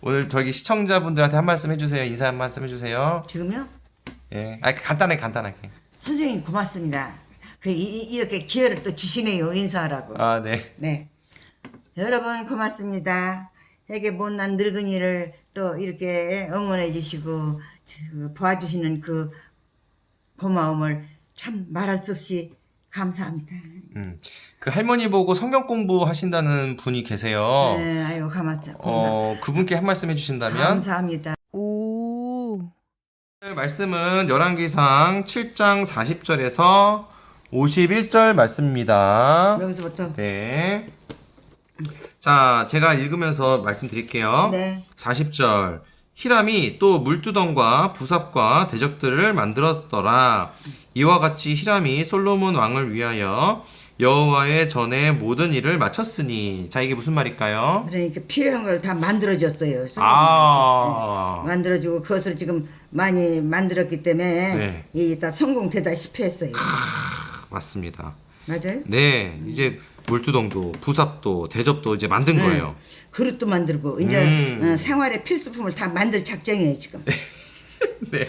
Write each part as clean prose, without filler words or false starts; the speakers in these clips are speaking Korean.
오늘 저기 시청자분들한테 한 말씀 해주세요. 인사 한 말씀 해주세요. 지금요? 예. 아, 간단하게. 선생님 고맙습니다. 이렇게 기회를 또 주시네요. 인사하라고. 아, 네. 네. 여러분 고맙습니다. 이렇게 못난 늙은이를 또 이렇게 응원해 주시고 도와주시는 그 고마움을 참 말할 수 없이 감사합니다. 그 할머니 보고 성경 공부하신다는 분이 계세요. 네, 아유 감사합니다. 그분께 한 말씀 해주신다면? 감사합니다. 오. 오늘 말씀은 열왕기상 7장 40절에서 51절 말씀입니다. 여기서부터 네. 자, 제가 읽으면서 말씀드릴게요. 네. 40절. 히람이 또 물두덩과 부삽과 대적들을 만들었더라. 이와 같이 히람이 솔로몬 왕을 위하여 여호와의 전에 모든 일을 마쳤으니. 자, 이게 무슨 말일까요? 그러니까 필요한 걸 다 만들어줬어요. 아. 만들어주고 그것을 지금 많이 만들었기 때문에 네. 이다 성공되다시피 했어요. 맞습니다. 맞아요? 네, 이제 물두덩도 부삽도 대접도 이제 만든 네. 거예요. 그릇도 만들고 이제 생활의 필수품을 다 만들 작정이에요 지금. 네.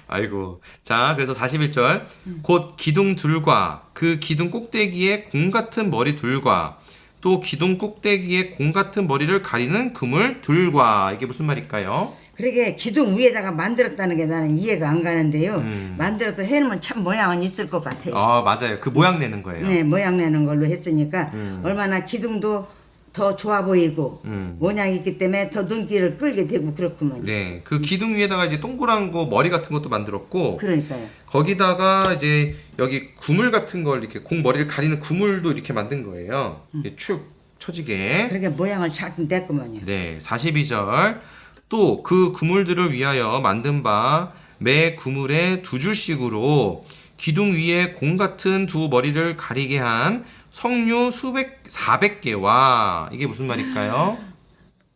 아이고. 자, 그래서 41절. 곧 기둥 둘과 그 기둥 꼭대기에 공 같은 머리 둘과 또 기둥 꼭대기에 공 같은 머리를 가리는 그물 둘과. 이게 무슨 말일까요? 그러게 기둥 위에다가 만들었다는 게 나는 이해가 안 가는데요. 만들어서 해놓으면 참 모양은 있을 것 같아요. 맞아요. 그 모양 내는 거예요. 네, 모양 내는 걸로 했으니까 얼마나 기둥도 더 좋아 보이고 모양이 있기 때문에 더 눈길을 끌게 되고 그렇구먼. 네. 그 기둥 위에다가 이제 동그란 거 머리 같은 것도 만들었고 그러니까요. 거기다가 이제 여기 구물 같은 걸 이렇게 공 머리를 가리는 구물도 이렇게 만든 거예요. 이렇게 축 처지게. 그렇게 모양을 잘 냈구먼요. 네, 42절. 또 그 구물들을 위하여 만든 바 매 구물에 두 줄씩으로 기둥 위에 공 같은 두 머리를 가리게 한 석류 400개와. 이게 무슨 말일까요?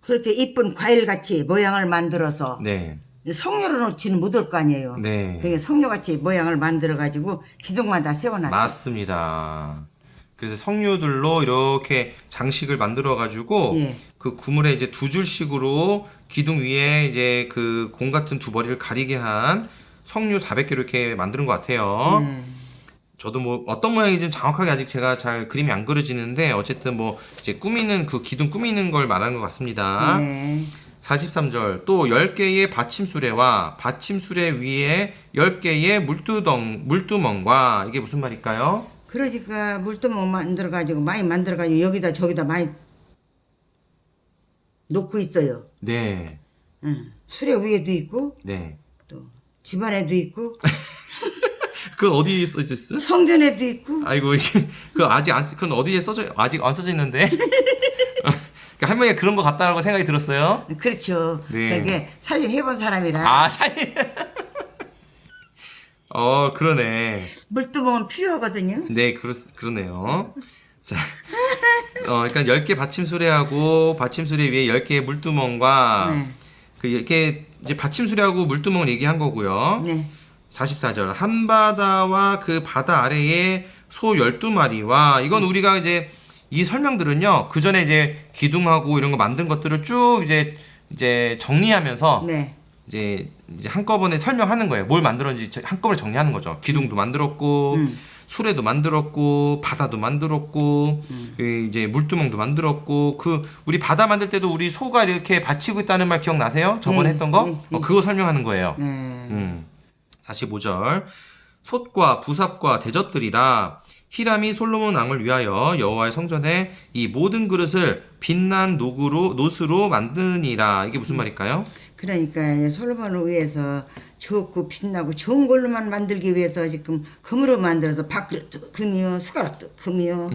그렇게 이쁜 과일같이 모양을 만들어서 네. 석류를 넣지는 못할 거 아니에요. 네. 그게 석류같이 모양을 만들어가지고 기둥마다 세워놨다. 맞습니다. 그래서 석류들로 이렇게 장식을 만들어 가지고 예. 그 구물에 이제 두 줄씩으로 기둥 위에 이제 그 공 같은 두 머리를 가리게 한 석류 400개로 이렇게 만드는 것 같아요. 저도 뭐 어떤 모양인지 정확하게 아직 제가 잘 그림이 안 그려지는데 어쨌든 뭐 이제 꾸미는 그 기둥 꾸미는 걸 말하는 것 같습니다. 네. 43절. 또 10개의 받침수레와 받침수레 위에 10개의 물두멍과. 이게 무슨 말일까요? 그러니까 물두멍 만들어가지고 많이 만들어가지고 여기다 저기다 많이 놓고 있어요. 네. 수레 위에도 있고 네. 또 집안에도 있고 그건 어디에 써져 있어? 성전에도 있고. 아이고, 이게 그 아직 안 그건 어디에 써져 아직 안 써져 있는데. 그러니까 할머니가 그런 거 같다라고 생각이 들었어요. 그렇죠. 네. 그게 살림 해본 사람이라 아, 그러네. 물두멍은 필요하거든요. 네, 그러네요. 자, 그러니까 10개 받침수레하고 받침수레 위에 10개의 물두멍과 네. 그 이렇게 이제 받침수레하고 물두멍을 얘기한 거고요. 네. 44절. 한바다와 그 바다 아래에 소 12마리와. 이건 우리가 이제 이 설명들은요. 그 전에 이제 기둥하고 이런 거 만든 것들을 쭉 이제 정리하면서 네. 이제 한꺼번에 설명하는 거예요. 뭘 만들었는지 한꺼번에 정리하는 거죠. 기둥도 만들었고 수레도 만들었고 바다도 만들었고 이제 물두멍도 만들었고 그 우리 바다 만들 때도 우리 소가 이렇게 받치고 있다는 말 기억나세요? 저번에 네, 했던 거? 네, 네. 그거 설명하는 거예요. 네. 45절. 솥과 부삽과 대젓들이라 히람이 솔로몬 왕을 위하여 여호와의 성전에 이 모든 그릇을 빛난 노스로 만드니라. 이게 무슨 말일까요? 그러니까 솔로몬을 위해서 좋고 빛나고 좋은 걸로만 만들기 위해서 지금 금으로 만들어서 밥그릇도 금이요, 숟가락도 금이요,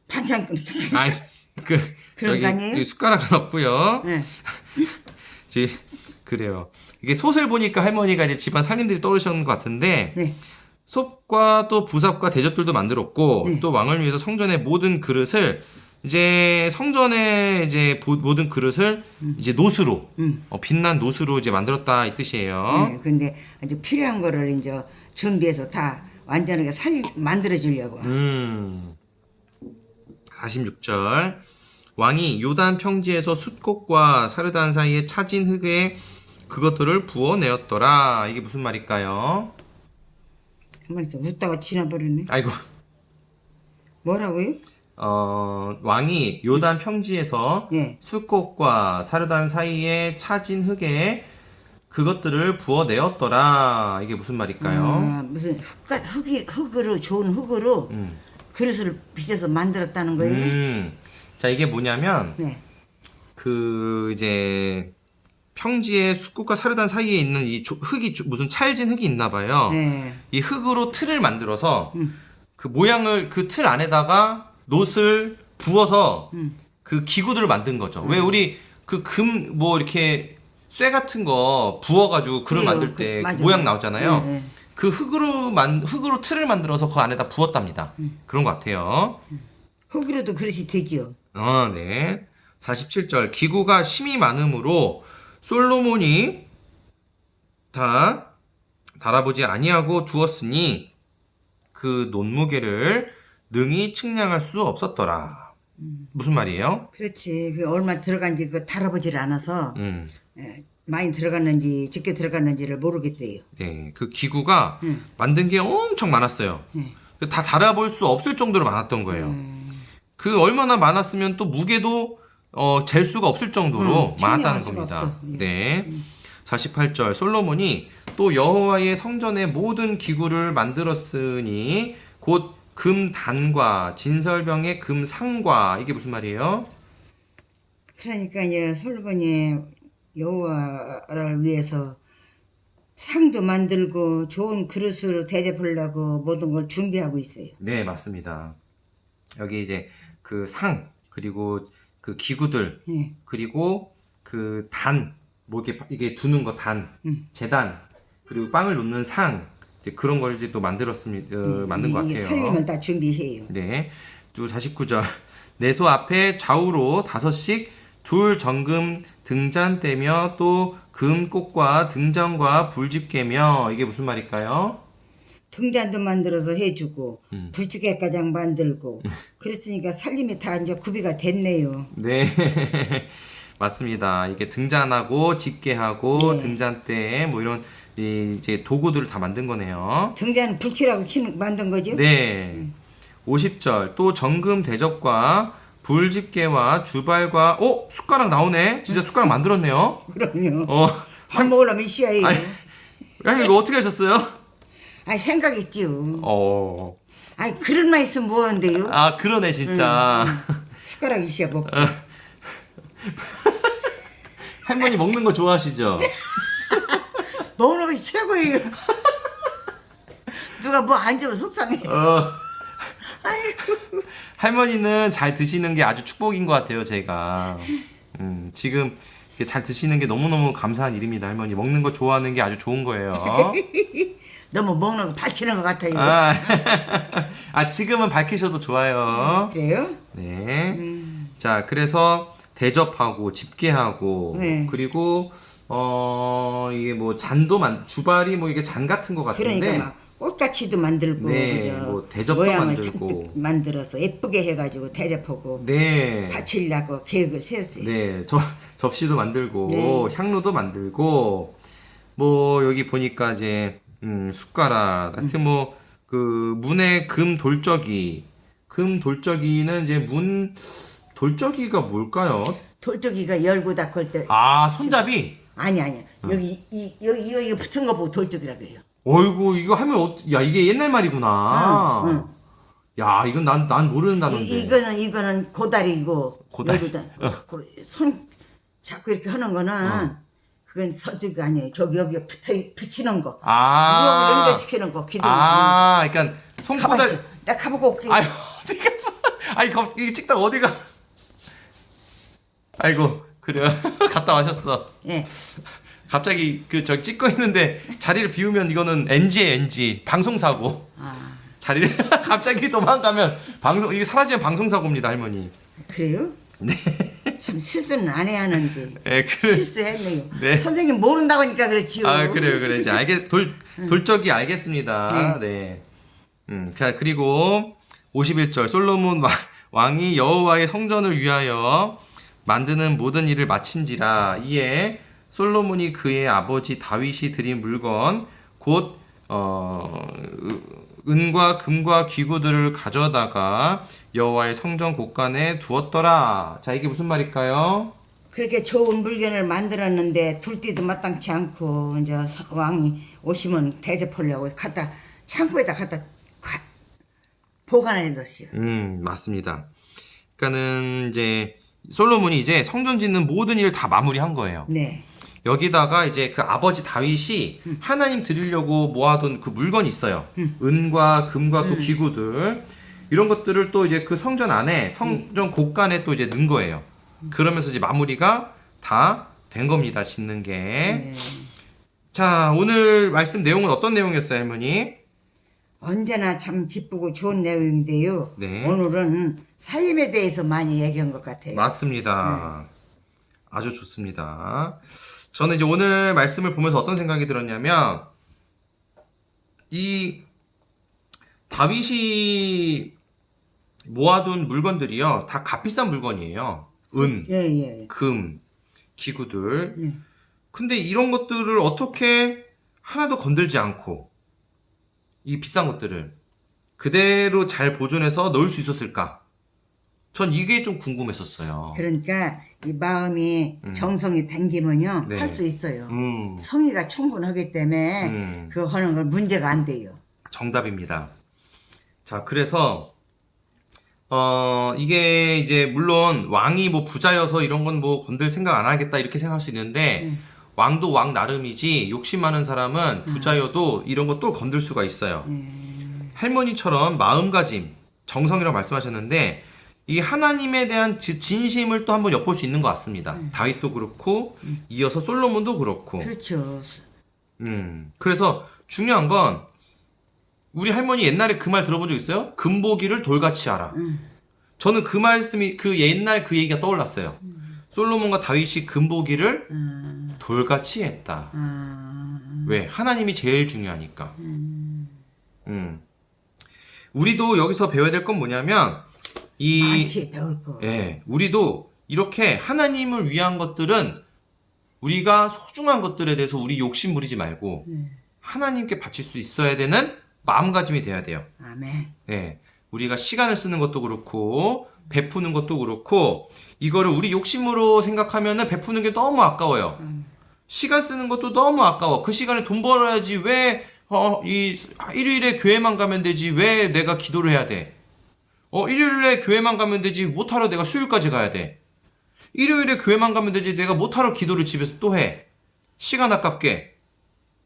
반찬 그릇도 금. 아니, 그런 거 아니에요? 그 숟가락은 없고요. 네. 그래요. 이게 솥을 보니까 할머니가 이제 집안 살림들이 떠오르셨는 것 같은데 네. 솥과 또 부삽과 대접들도 만들었고 네. 또 왕을 위해서 성전의 모든 그릇을 이제 성전의 이제 모든 그릇을 이제 노스로 빛난 노스로 이제 만들었다 이 뜻이에요. 네. 근데 아주 필요한 거를 이제 준비해서 다 완전하게 만들어 주려고. 46절. 왕이 요단 평지에서 숫꽃과 사르단 사이에 차진 흙에 그것들을 부어내었더라. 이게 무슨 말일까요? 가만있어. 웃다가 지나버리네. 아이고. 뭐라고요? 왕이 요단 평지에서 예. 숫꽃과 사르단 사이에 차진 흙에 그것들을 부어내었더라. 이게 무슨 말일까요? 아, 무슨 흙으로 좋은 흙으로 그릇을 빚어서 만들었다는 거예요? 자, 이게 뭐냐면 네. 그 이제 평지에 숲과 사르단 사이에 있는 이 흙이 무슨 찰진 흙이 있나 봐요. 네. 이 흙으로 틀을 만들어서 그 모양을 그 틀 안에다가 놋을 부어서 그 기구들을 만든 거죠. 왜 우리 그 금 뭐 이렇게 쇠 같은 거 부어가지고 그릇 그래요. 만들 때 맞아요. 모양 나오잖아요. 네, 네. 그 흙으로 틀을 만들어서 그 안에다 부었답니다. 그런 것 같아요. 흙으로도 그릇이 되지요. 네. 47절. 기구가 심이 많으므로 솔로몬이 다 달아보지 아니하고 두었으니 그 논무게를 능히 측량할 수 없었더라. 무슨 말이에요? 그렇지. 그 얼마 들어간지 그 달아보질 않아서 음. 많이 들어갔는지 적게 들어갔는지를 모르겠대요. 네. 그 기구가 만든 게 엄청 많았어요. 다 달아볼 수 없을 정도로 많았던 거예요. 그 얼마나 많았으면 또 무게도 잴 수가 없을 정도로 많았다는 측량할 수가 겁니다. 없어. 네. 48절. 솔로몬이 또 여호와의 성전의 모든 기구를 만들었으니 곧 금단과 진설병의 금상과 이게 무슨 말이에요? 그러니까 이제 솔로몬이 여호와를 위해서 상도 만들고 좋은 그릇으로 대접하려고 모든 걸 준비하고 있어요. 네, 맞습니다. 여기 이제 그 상, 그리고 그 기구들, 예. 그리고 그 단, 뭐 이게 두는 거 단, 재단, 그리고 빵을 놓는 상, 이제 그런 걸 이제 또 만들었습니다. 만든 것 이게 같아요. 살림을 다 준비해요. 네. 또 49절. 내소 앞에 좌우로 5씩 둘 정금 등잔대며 또 금꽃과 등잔과 불집게며 이게 무슨 말일까요? 등잔도 만들어서 해주고 불찌개까지 만들고 그랬으니까 살림이 다 이제 구비가 됐네요. 네. 맞습니다. 이게 등잔하고 집게하고 네. 등잔대 뭐 이런 이제 도구들을 다 만든 거네요. 등잔은 불키라고 만든 거죠? 네. 50절. 또 정금 대접과 불집게와 주발과 숟가락 나오네. 진짜 숟가락 만들었네요. 그럼요. 밥 먹으려면 있어야요. 아니 이거 어떻게 하셨어요? 아니 생각했지요. 어. 아니 그릇만 있으면 뭐한대요? 아, 그러네 진짜. 숟가락 있어야 먹지. 할머니 먹는 거 좋아하시죠? 먹는 것이 최고예요. 누가 뭐 안 주면 속상해. 아이고. 할머니는 잘 드시는 게 아주 축복인 것 같아요, 제가. 지금 이렇게 잘 드시는 게 너무너무 감사한 일입니다, 할머니. 먹는 거 좋아하는 게 아주 좋은 거예요. 너무 먹는 거 밝히는 것 같아요. 지금은 밝히셔도 좋아요. 그래요? 네. 자, 그래서 대접하고 집게하고 네. 그리고 이게 뭐 잔도 주발이 뭐 이게 잔 같은 거 같은데. 그러니까 막 꽃가치도 만들고 네, 그죠? 뭐 대접도 모양을 만들고. 잔뜩 만들어서 예쁘게 해가지고 대접하고 네. 바치려고 계획을 세웠어요. 네, 접시도 만들고 네. 향로도 만들고 뭐 여기 보니까 이제 숟가락 하여튼 뭐 그 문의 금 돌적이는 이제 문 돌적이가 뭘까요? 돌적이가 열고 닫을 때 손잡이. 아니 여기 여기 붙은 거 보고 돌적이라고 해요. 어이구 이거 하면 야 이게 옛날 말이구나. 응. 야 이건 난 모르는 단어인데. 이거는 고다리고 고다리. 손 잡고 이렇게 하는 거는 그건 설득이 아니에요. 여기에 붙이는 거. 무릎을 연결시키는 거. 기둥. 그러니까 손보다. 가만있어. 내가 가보고 올게. 아유 어디가? 이거 찍다가 어디가? 아이고 그래요. 갔다 와셨어. 예. 갑자기 저기 찍고 있는데 자리를 비우면 이거는 NG에 NG 방송사고. 자리를 갑자기 도망가면 이게 사라지면 방송사고입니다 할머니. 그래요? 네. 참 실수는 안 해야 하는데. 네, 실수했네요. 네. 선생님 모른다고 하니까 그렇지요. 그래요. 이제 돌적이 알겠습니다. 네. 자, 그리고 51절 솔로몬 왕이 여호와의 성전을 위하여 만드는 모든 일을 마친지라. 이에 솔로몬이 그의 아버지 다윗이 드린 물건 곧 은과 금과 기구들을 가져다가 여호와의 성전 곳간에 두었더라. 자, 이게 무슨 말일까요? 그렇게 좋은 물건을 만들었는데 둘띠도 마땅치 않고 이제 왕이 오시면 대접하려고 갖다 창고에다 보관해 뒀어요. 맞습니다. 그러니까는 이제 솔로몬이 이제 성전 짓는 모든 일을 다 마무리한 거예요. 네. 여기다가 이제 그 아버지 다윗이 하나님 드리려고 모아둔 그 물건이 있어요. 은과 금과 또 기구들 이런 것들을 또 이제 그 성전 안에 성전 곳간에 또 이제 넣은 거예요. 그러면서 이제 마무리가 다 된 겁니다. 짓는 게. 네. 자, 오늘 말씀 내용은 어떤 내용이었어요, 할머니? 언제나 참 기쁘고 좋은 내용인데요. 네. 오늘은 살림에 대해서 많이 얘기한 것 같아요. 맞습니다. 아주 좋습니다. 저는 이제 오늘 말씀을 보면서 어떤 생각이 들었냐면, 이 다윗이 모아둔 물건들이요, 다 값비싼 물건이에요. 은, 예. 금, 기구들. 근데 이런 것들을 어떻게 하나도 건들지 않고, 이 비싼 것들을 그대로 잘 보존해서 넣을 수 있었을까? 전 이게 좀 궁금했었어요. 그러니까 이 마음이 정성이 담기면요 네. 할 수 있어요. 음, 성의가 충분하기 때문에 그거 하는 건 문제가 안 돼요. 정답입니다. 자, 그래서 이게 이제 물론 왕이 뭐 부자여서 이런 건 뭐 건들 생각 안 하겠다 이렇게 생각할 수 있는데 왕도 왕 나름이지 욕심 많은 사람은 부자여도 이런 거 또 건들 수가 있어요. 할머니처럼 마음가짐, 정성이라고 말씀하셨는데 이 하나님에 대한 진심을 또 한번 엿볼 수 있는 것 같습니다. 다윗도 그렇고 이어서 솔로몬도 그렇고. 그렇죠. 그래서 중요한 건 우리 할머니 옛날에 그 말 들어본 적 있어요? 금보기를 돌같이 하라. 저는 그 말씀이 그 옛날 그 얘기가 떠올랐어요. 솔로몬과 다윗이 금보기를 돌같이 했다. 왜? 하나님이 제일 중요하니까. 우리도 여기서 배워야 될 건 뭐냐면 많지 배울 거. 예, 우리도 이렇게 하나님을 위한 것들은 우리가 소중한 것들에 대해서 우리 욕심 부리지 말고 하나님께 바칠 수 있어야 되는 마음가짐이 돼야 돼요. 아멘. 예, 우리가 시간을 쓰는 것도 그렇고 베푸는 것도 그렇고 이거를 우리 욕심으로 생각하면은 베푸는 게 너무 아까워요. 시간 쓰는 것도 너무 아까워. 그 시간에 돈 벌어야지 왜 이 일요일에 교회만 가면 되지 왜 내가 기도를 해야 돼? 일요일에 교회만 가면 되지 못하러 내가 수요일까지 가야 돼. 일요일에 교회만 가면 되지 내가 못하러 기도를 집에서 또 해. 시간 아깝게.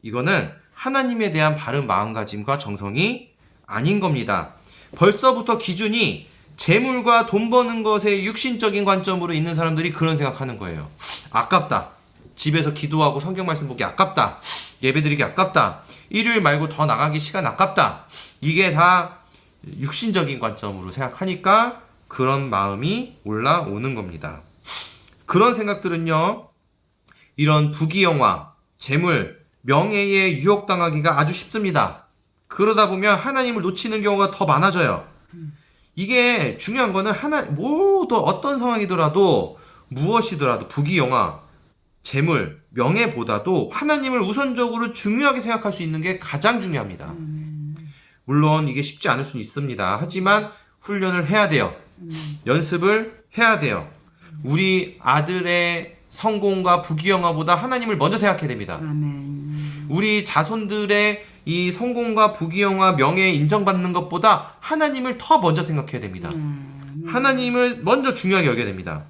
이거는 하나님에 대한 바른 마음가짐과 정성이 아닌 겁니다. 벌써부터 기준이 재물과 돈 버는 것에 육신적인 관점으로 있는 사람들이 그런 생각하는 거예요. 아깝다. 집에서 기도하고 성경 말씀 보기 아깝다. 예배드리기 아깝다. 일요일 말고 더 나가기 시간 아깝다. 이게 다 육신적인 관점으로 생각하니까 그런 마음이 올라오는 겁니다. 그런 생각들은요, 이런 부귀영화, 재물, 명예에 유혹당하기가 아주 쉽습니다. 그러다 보면 하나님을 놓치는 경우가 더 많아져요. 이게 중요한 거는 모두 어떤 상황이더라도 무엇이더라도 부귀영화, 재물, 명예보다도 하나님을 우선적으로 중요하게 생각할 수 있는 게 가장 중요합니다. 물론 이게 쉽지 않을 수는 있습니다. 하지만 훈련을 해야 돼요. 연습을 해야 돼요. 우리 아들의 성공과 부귀영화보다 하나님을 먼저 생각해야 됩니다. 아멘. 우리 자손들의 이 성공과 부귀영화, 명예 인정받는 것보다 하나님을 더 먼저 생각해야 됩니다. 하나님을 먼저 중요하게 여겨야 됩니다.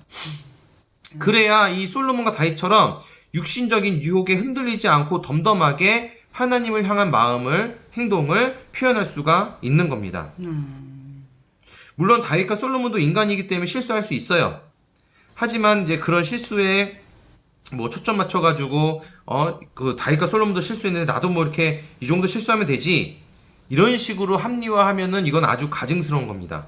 그래야 이 솔로몬과 다윗처럼 육신적인 유혹에 흔들리지 않고 덤덤하게 하나님을 향한 마음을, 행동을 표현할 수가 있는 겁니다. 물론 다윗과 솔로몬도 인간이기 때문에 실수할 수 있어요. 하지만 이제 그런 실수에 뭐 초점 맞춰가지고 그 다윗과 솔로몬도 실수했는데 나도 뭐 이렇게 이 정도 실수하면 되지, 이런 식으로 합리화하면은 이건 아주 가증스러운 겁니다.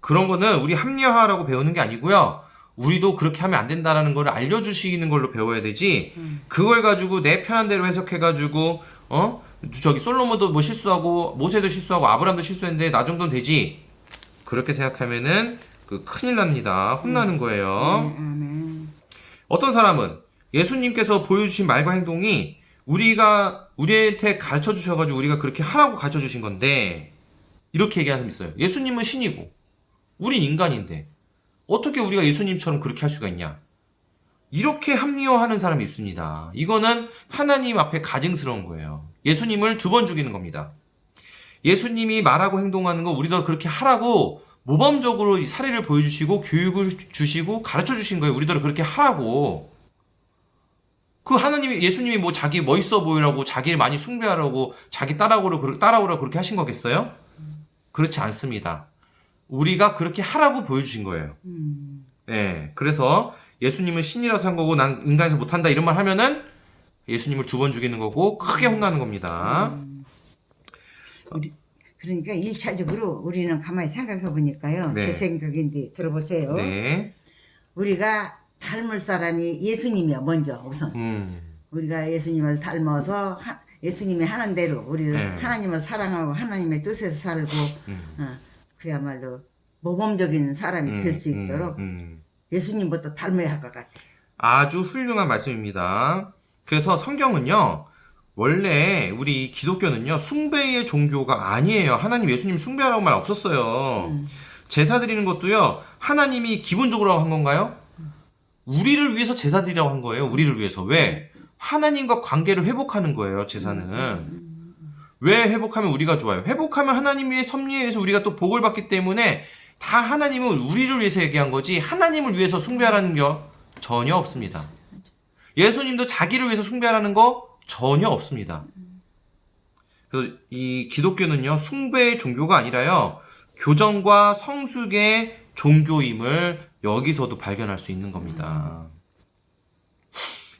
그런 거는 우리 합리화라고 배우는 게 아니고요, 우리도 그렇게 하면 안 된다라는 걸 알려주시는 걸로 배워야 되지, 그걸 가지고 내 편한 대로 해석해가지고 저기 솔로몬도 뭐 실수하고 모세도 실수하고 아브람도 실수했는데 나 정도는 되지, 그렇게 생각하면은 그 큰일 납니다. 혼나는 거예요. 네, 아멘. 어떤 사람은 예수님께서 보여주신 말과 행동이 우리한테 가르쳐 주셔가지고 우리가 그렇게 하라고 가르쳐 주신 건데, 이렇게 얘기하는 사람이 있어요. 예수님은 신이고 우린 인간인데 어떻게 우리가 예수님처럼 그렇게 할 수가 있냐, 이렇게 합리화하는 사람이 있습니다. 이거는 하나님 앞에 가증스러운 거예요. 예수님을 2번 죽이는 겁니다. 예수님이 말하고 행동하는 거 우리도 그렇게 하라고 모범적으로 이 사례를 보여주시고 교육을 주시고 가르쳐 주신 거예요. 우리도 그렇게 하라고. 그 하나님이, 예수님이 뭐 자기 멋있어 보이라고, 자기를 많이 숭배하라고, 자기 따라오라고 그렇게 하신 거겠어요? 그렇지 않습니다. 우리가 그렇게 하라고 보여주신 거예요. 네, 그래서 예수님은 신이라서 한 거고 난 인간에서 못한다 이런 말 하면은 예수님을 2번 죽이는 거고 크게 혼나는 겁니다. 그러니까 1차적으로 우리는 가만히 생각해 보니까요. 네. 제 생각인데 들어보세요. 네. 우리가 닮을 사람이 예수님이야, 먼저 우선. 우리가 예수님을 닮아서 예수님이 하는 대로 우리 네. 하나님을 사랑하고 하나님의 뜻에서 살고 그야말로 모범적인 사람이 될 수 있도록 예수님부터 닮아야 할 것 같아요. 아주 훌륭한 말씀입니다. 그래서 성경은요, 원래 우리 기독교는요, 숭배의 종교가 아니에요. 하나님, 예수님 숭배하라고 말 없었어요. 제사 드리는 것도요, 하나님이 기본적으로 한 건가요? 우리를 위해서 제사 드리라고 한 거예요. 우리를 위해서. 왜? 하나님과 관계를 회복하는 거예요, 제사는. 왜 회복하면 우리가 좋아요? 회복하면 하나님의 섭리에 의해서 우리가 또 복을 받기 때문에 다 하나님은 우리를 위해서 얘기한 거지, 하나님을 위해서 숭배하라는 게 전혀 없습니다. 예수님도 자기를 위해서 숭배하라는 거 전혀 없습니다. 그래서 이 기독교는요, 숭배의 종교가 아니라요, 교정과 성숙의 종교임을 여기서도 발견할 수 있는 겁니다.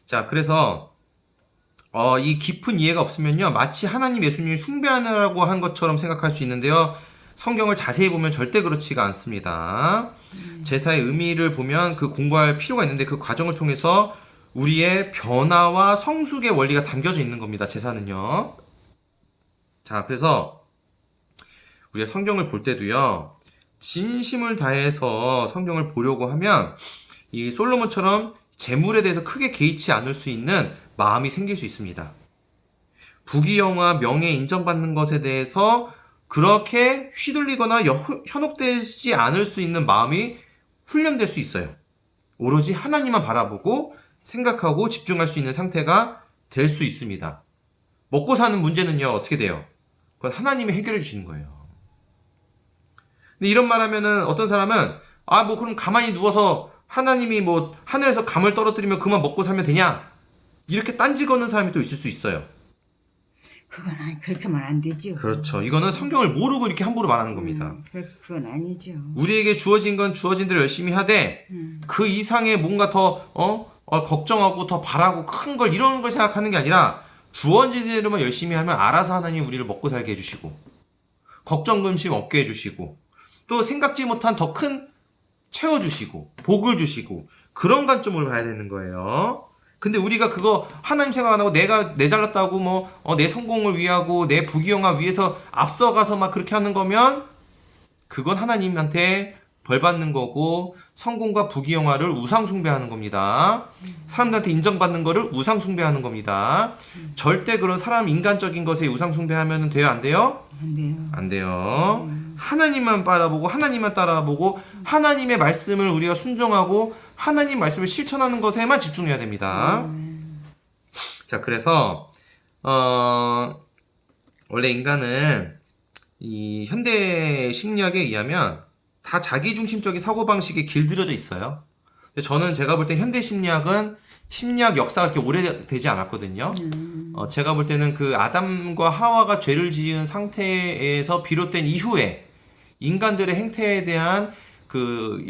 자, 그래서 이 깊은 이해가 없으면요, 마치 하나님, 예수님이 숭배하느라고 한 것처럼 생각할 수 있는데요, 성경을 자세히 보면 절대 그렇지가 않습니다. 제사의 의미를 보면 그 공부할 필요가 있는데, 그 과정을 통해서 우리의 변화와 성숙의 원리가 담겨져 있는 겁니다, 제사는요. 자, 그래서 우리가 성경을 볼 때도요, 진심을 다해서 성경을 보려고 하면 이 솔로몬처럼 재물에 대해서 크게 개의치 않을 수 있는 마음이 생길 수 있습니다. 부귀영화, 명예 인정받는 것에 대해서 그렇게 휘둘리거나 현혹되지 않을 수 있는 마음이 훈련될 수 있어요. 오로지 하나님만 바라보고 생각하고 집중할 수 있는 상태가 될 수 있습니다. 먹고 사는 문제는요, 어떻게 돼요? 그건 하나님이 해결해 주시는 거예요. 근데 이런 말 하면은 어떤 사람은, 뭐 그럼 가만히 누워서 하나님이 뭐 하늘에서 감을 떨어뜨리면 그만 먹고 살면 되냐? 이렇게 딴지 거는 사람이 또 있을 수 있어요. 그건 그렇게 하면 안 되죠. 그렇죠. 이거는 성경을 모르고 이렇게 함부로 말하는 겁니다. 그건 아니죠. 우리에게 주어진 건 주어진 대로 열심히 하되 그 이상의 뭔가 더 걱정하고 더 바라고 큰 걸, 이런 걸 생각하는 게 아니라 주어진 대로만 열심히 하면 알아서 하나님이 우리를 먹고 살게 해주시고 걱정 근심 없게 해주시고 또 생각지 못한 더 큰 채워주시고 복을 주시고, 그런 관점으로 봐야 되는 거예요. 근데 우리가 그거 하나님 생각 안 하고 내가 내 잘났다고 내 성공을 위하고 내 부귀영화 위해서 앞서가서 막 그렇게 하는 거면 그건 하나님한테 벌 받는 거고, 성공과 부귀영화를 우상 숭배하는 겁니다. 사람들한테 인정받는 거를 우상 숭배하는 겁니다. 절대 그런 사람 인간적인 것에 우상 숭배하면 돼요, 안 돼요? 안 돼요. 안 돼요. 하나님만 바라보고 하나님만 따라보고 하나님의 말씀을 우리가 순종하고 하나님 말씀을 실천하는 것에만 집중해야 됩니다. 자, 그래서 원래 인간은 이 현대 심리학에 의하면 다 자기중심적인 사고방식에 길들여져 있어요. 근데 저는 제가 볼 때 현대 심리학은 심리학 역사가 그렇게 오래되지 않았거든요. 제가 볼 때는 그 아담과 하와가 죄를 지은 상태에서 비롯된 이후에 인간들의 행태에 대한 그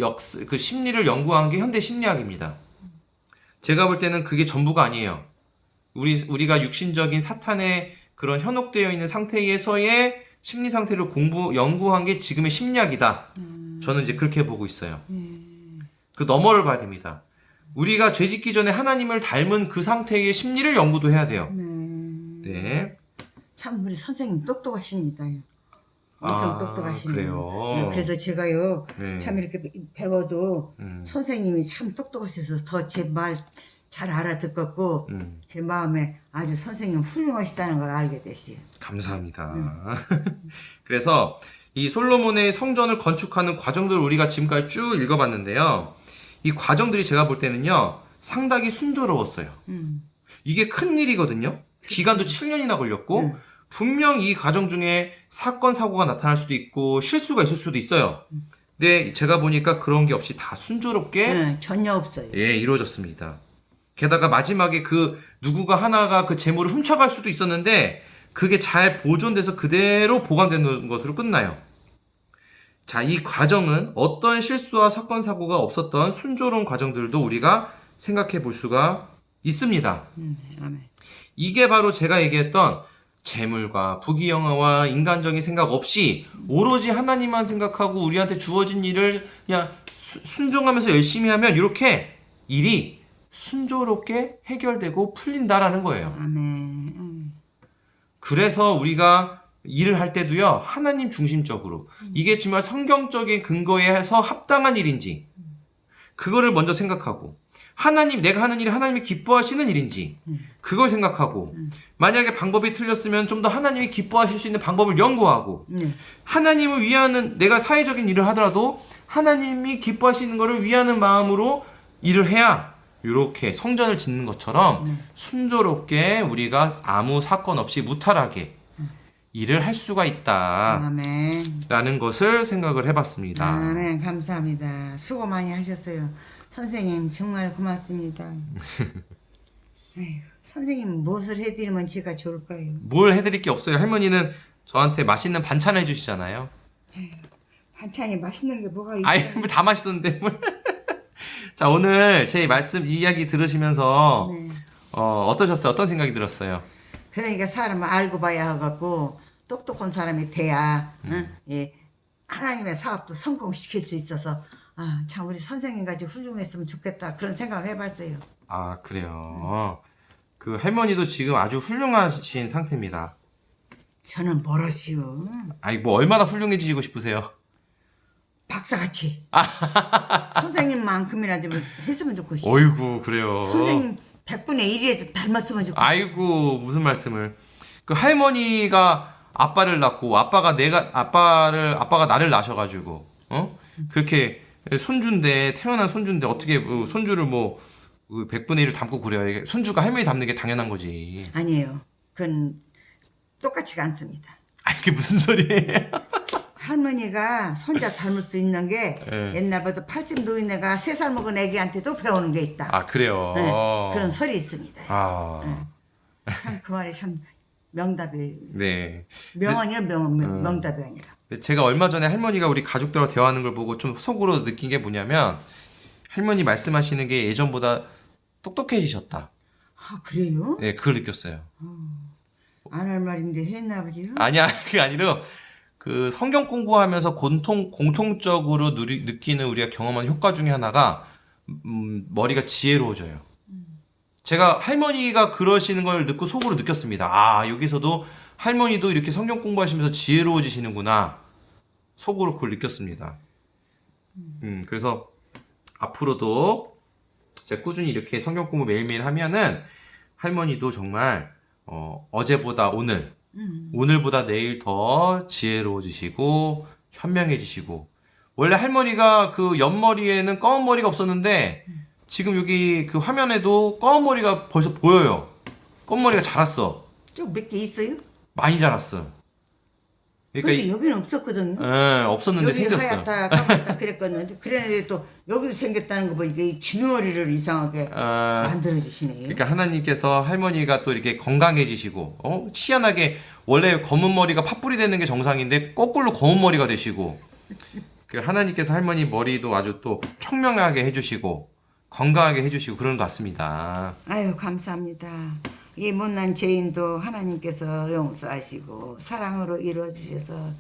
심리를 연구한 게 현대 심리학입니다. 제가 볼 때는 그게 전부가 아니에요. 우리가 육신적인 사탄의 그런 현혹되어 있는 상태에서의 심리 상태를 연구한 게 지금의 심리학이다. 저는 이제 그렇게 보고 있어요. 그 너머를 봐야 됩니다. 우리가 죄 짓기 전에 하나님을 닮은 그 상태의 심리를 연구도 해야 돼요. 네. 참 우리 선생님 똑똑하십니다. 엄청 아, 똑똑하시네요. 그래요? 그래서 제가요, 네. 참 이렇게 배워도 음. 선생님이 참 똑똑하셔서 더 제 말 잘 알아듣겠고, 제 마음에 아주 선생님 훌륭하시다는 걸 알게 됐어요. 감사합니다. 그래서 이 솔로몬의 성전을 건축하는 과정들을 우리가 지금까지 쭉 읽어봤는데요. 이 과정들이 제가 볼 때는요, 상당히 순조로웠어요. 이게 큰 일이거든요. 기간도 7년이나 걸렸고, 분명 이 과정 중에 사건, 사고가 나타날 수도 있고, 실수가 있을 수도 있어요. 근데 제가 보니까 그런 게 없이 다 순조롭게 전혀 없어요. 예, 이루어졌습니다. 게다가 마지막에 그 누구가 하나가 그 재물을 훔쳐갈 수도 있었는데 그게 잘 보존돼서 그대로 보관되는 것으로 끝나요. 자, 이 과정은 어떤 실수와 사건, 사고가 없었던 순조로운 과정들도 우리가 생각해 볼 수가 있습니다. 아멘. 이게 바로 제가 얘기했던 재물과 부귀영화와 인간적인 생각 없이 오로지 하나님만 생각하고 우리한테 주어진 일을 그냥 순종하면서 열심히 하면 이렇게 일이 순조롭게 해결되고 풀린다라는 거예요. 아멘. 그래서 우리가 일을 할 때도요, 하나님 중심적으로 이게 정말 성경적인 근거에서 합당한 일인지 그거를 먼저 생각하고 하나님, 내가 하는 일이 하나님이 기뻐하시는 일인지 그걸 생각하고 만약에 방법이 틀렸으면 좀 더 하나님이 기뻐하실 수 있는 방법을 연구하고 하나님을 위하는, 내가 사회적인 일을 하더라도 하나님이 기뻐하시는 것을 위하는 마음으로 일을 해야 이렇게 성전을 짓는 것처럼 순조롭게 우리가 아무 사건 없이 무탈하게 일을 할 수가 있다 아멘. 라는 것을 생각을 해봤습니다. 아멘. 감사합니다. 수고 많이 하셨어요. 선생님 정말 고맙습니다. 아이고, 선생님 무엇을 해드리면 제가 좋을까요? 뭘 해드릴 게 없어요. 할머니는 저한테 맛있는 반찬 해주시잖아요. 반찬이 맛있는 게 뭐가 있어요? 아이, 다 맛있었는데 뭘. 자, 오늘 제 말씀, 이야기 들으시면서 어떠셨어요? 어떤 생각이 들었어요? 그러니까 사람을 알고 봐야 하고 똑똑한 사람이 돼야 예, 하나님의 사업도 성공시킬 수 있어서 참 우리 선생님같이 훌륭했으면 좋겠다 그런 생각을 해봤어요. 아, 그래요. 그 할머니도 지금 아주 훌륭하신 상태입니다. 저는 멀었시오. 아니, 뭐 얼마나 훌륭해지시고 싶으세요? 박사같이 선생님만큼이나 좀 했으면 좋겠어. 어이구, 그래요. 선생님 100분의 1이라도 닮았으면 좋겠어. 아이고, 무슨 말씀을. 그 할머니가 아빠를 낳고 아빠가 나를 낳으셔가지고 그렇게 손주인데, 태어난 손주인데 어떻게 손주를 뭐 100분의 1을 닮고 그래요. 손주가 할머니 닮는 게 당연한 거지. 아니에요. 그건 똑같지가 않습니다. 아, 이게 무슨 소리예요? 할머니가 손자 닮을 수 있는 게 네. 옛날부터 팔집 노인네가 3살 먹은 애기한테도 배우는 게 있다. 아, 그래요. 네, 그런 설이 있습니다. 아, 참 그 말이 참 명답이 네. 명언이요 명답이 아니라. 제가 얼마 전에 할머니가 우리 가족들하고 대화하는 걸 보고 좀 속으로 느낀 게 뭐냐면 할머니 말씀하시는 게 예전보다 똑똑해지셨다. 아 그래요? 네, 그걸 느꼈어요. 안 할 말인데 했나 보지요? 아니야, 그게 아니라 그 성경 공부하면서 공통적으로 느끼는 우리가 경험한 효과 중에 하나가 머리가 지혜로워져요. 제가 할머니가 그러시는 걸 듣고 속으로 느꼈습니다. 아, 여기서도 할머니도 이렇게 성경 공부하시면서 지혜로워지시는구나. 속으로 그걸 느꼈습니다. 그래서 앞으로도 제가 꾸준히 이렇게 성경 공부 매일매일 하면은 할머니도 정말 어제보다 오늘보다 내일 더 지혜로워지시고 현명해지시고, 원래 할머니가 그 옆머리에는 검은 머리가 없었는데 지금 여기 그 화면에도 검은 머리가 벌써 보여요. 검은 머리가 자랐어. 좀 몇 개 있어요? 많이 자랐어. 그러니까 근데 여기는 없었거든요. 없었는데 여기 생겼어. 하얗다 까맣다 그랬거든요. 그랬는데 또 여기도 생겼다는 거 보니까 이 쥐머리를 이상하게 만들어주시네요. 그러니까 하나님께서 할머니가 또 이렇게 건강해지시고, 희한하게 원래 검은 머리가 팥불이 되는 게 정상인데 거꾸로 검은 머리가 되시고, 그 하나님께서 할머니 머리도 아주 또 청명하게 해주시고 건강하게 해주시고 그런 것 같습니다. 아유 감사합니다. 이 못난 죄인도 하나님께서 용서하시고 사랑으로 이루어주셔서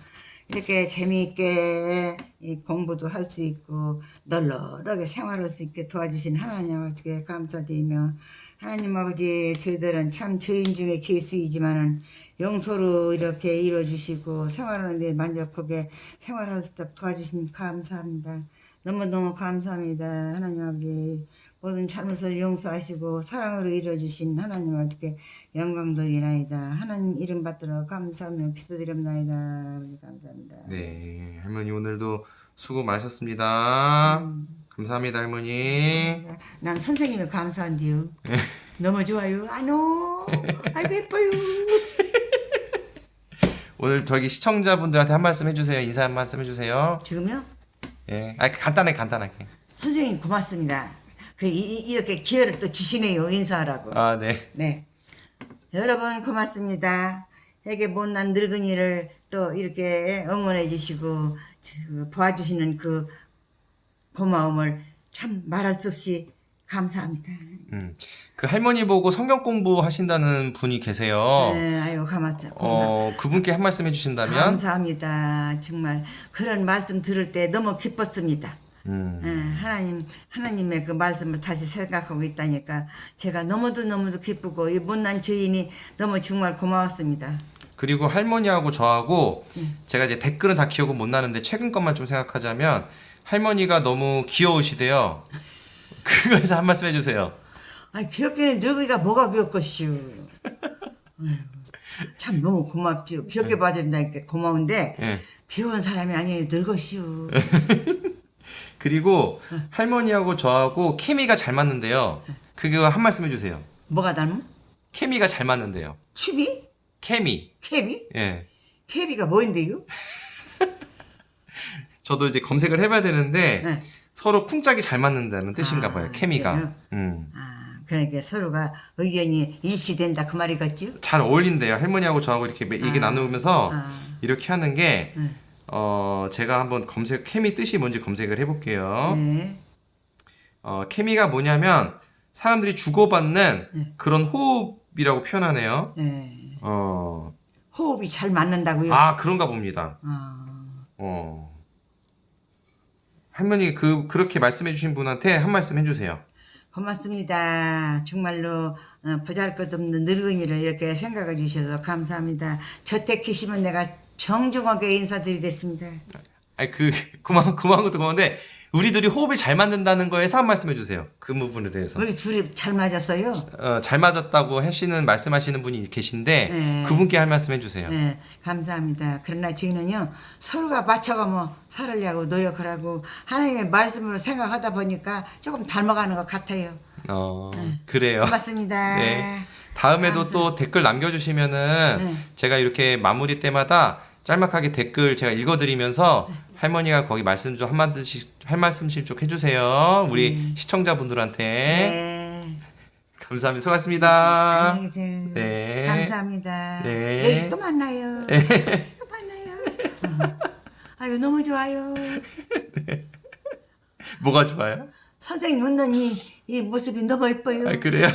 이렇게 재미있게 이 공부도 할 수 있고 널널하게 생활할 수 있게 도와주신 하나님 아버지께 감사드리며 하나님 아버지 저희들은 참 죄인 중에 괴수이지만은 용서로 이렇게 이뤄주시고 생활하는 데 만족하게 생활할 수 있도록 도와주시니 감사합니다. 너무너무 감사합니다. 하나님 아버지 모든 잘못을 용서하시고 사랑으로 이뤄주신 하나님 아버지께 영광 돌리나이다. 하나님 이름 받들어 감사하며 기도드립나이다. 아버지 감사합니다. 네, 할머니 오늘도 수고 많으셨습니다. 감사합니다, 할머니. 난 선생님이 감사한디요. 너무 좋아요. 아노 아이고 예뻐요. 오늘 저기 시청자분들한테 한 말씀 해주세요. 인사 한 말씀 해주세요. 지금요? 예, 간단하게. 선생님 고맙습니다. 이렇게 기회를 또 주시네요. 인사하라고. 아, 네. 네. 여러분 고맙습니다. 이렇게 못난 늙은이를 또 이렇게 응원해 주시고 도와주시는 그 고마움을 참 말할 수 없이 감사합니다. 그 할머니 보고 성경 공부하신다는 분이 계세요. 네, 아유 감사합니다. 그분께 한 말씀 해주신다면? 감사합니다. 정말 그런 말씀 들을 때 너무 기뻤습니다. 하나님의 그 말씀을 다시 생각하고 있다니까 제가 너무도 기쁘고 이 못난 죄인이 너무 정말 고마웠습니다. 그리고 할머니하고 저하고 제가 이제 댓글은 다 기억은 못 나는데 최근 것만 좀 생각하자면 할머니가 너무 귀여우시대요. 그거에서 한 말씀 해주세요. 아니 귀엽기는 늙은이가 뭐가 귀엽겠슈. 참 너무 고맙죠. 귀엽게 봐준다니까 고마운데 예. 귀여운 사람이 아니에요. 늙었슈. 그리고 할머니하고 저하고 케미가 잘 맞는데요. 그거 한 말씀 해주세요. 뭐가 닮은? 케미가 잘 맞는데요. 취미? 케미. 케미? 예. 케미가 뭐인데요? 저도 이제 검색을 해봐야 되는데 네. 서로 쿵짝이 잘 맞는다는 뜻인가 봐요. 케미가. 그래요? 그러니까 서로가 의견이 일치된다 그 말이겠죠? 잘 어울린대요. 할머니하고 저하고 이렇게 얘기 나누면서 이렇게 하는 게 제가 한번 케미 뜻이 뭔지 검색을 해볼게요. 네. 케미가 뭐냐면 사람들이 주고받는 그런 호흡이라고 표현하네요. 네. 호흡이 잘 맞는다고요? 아, 그런가 봅니다. 할머니 그렇게 말씀해 주신 분한테 한 말씀 해주세요. 고맙습니다. 정말로 보잘것없는 늙은이를 이렇게 생각해 주셔서 감사합니다. 저택 계시면 내가 정중하게 인사드리겠습니다. 아니 고마운 것도 고마운데 우리 둘이 호흡이 잘 맞는다는 거에서 한 말씀 해주세요. 그 부분에 대해서. 우리 둘이 잘 맞았어요? 잘 맞았다고 말씀하시는 분이 계신데 네. 그분께 할 말씀 해주세요. 네, 감사합니다. 그러나 저희는요 서로가 맞춰가며 살으려고 노력을 하고 하나님의 말씀으로 생각하다 보니까 조금 닮아가는 것 같아요. 그래요. 고맙습니다. 네. 다음에도 또 댓글 남겨주시면은 제가 이렇게 마무리 때마다 짤막하게 댓글 제가 읽어드리면서 할머니가 거기 말씀 좀 한 말씀씩 좀 해주세요. 우리 시청자분들한테. 네. 감사합니다. 수고하셨습니다. 안녕히 계세요. 네. 감사합니다. 네. 내일 또 만나요. 또 만나요. 아유 너무 좋아요. 뭐가 좋아요? 선생님 웃는 이 모습이 너무 예뻐요. 그래요?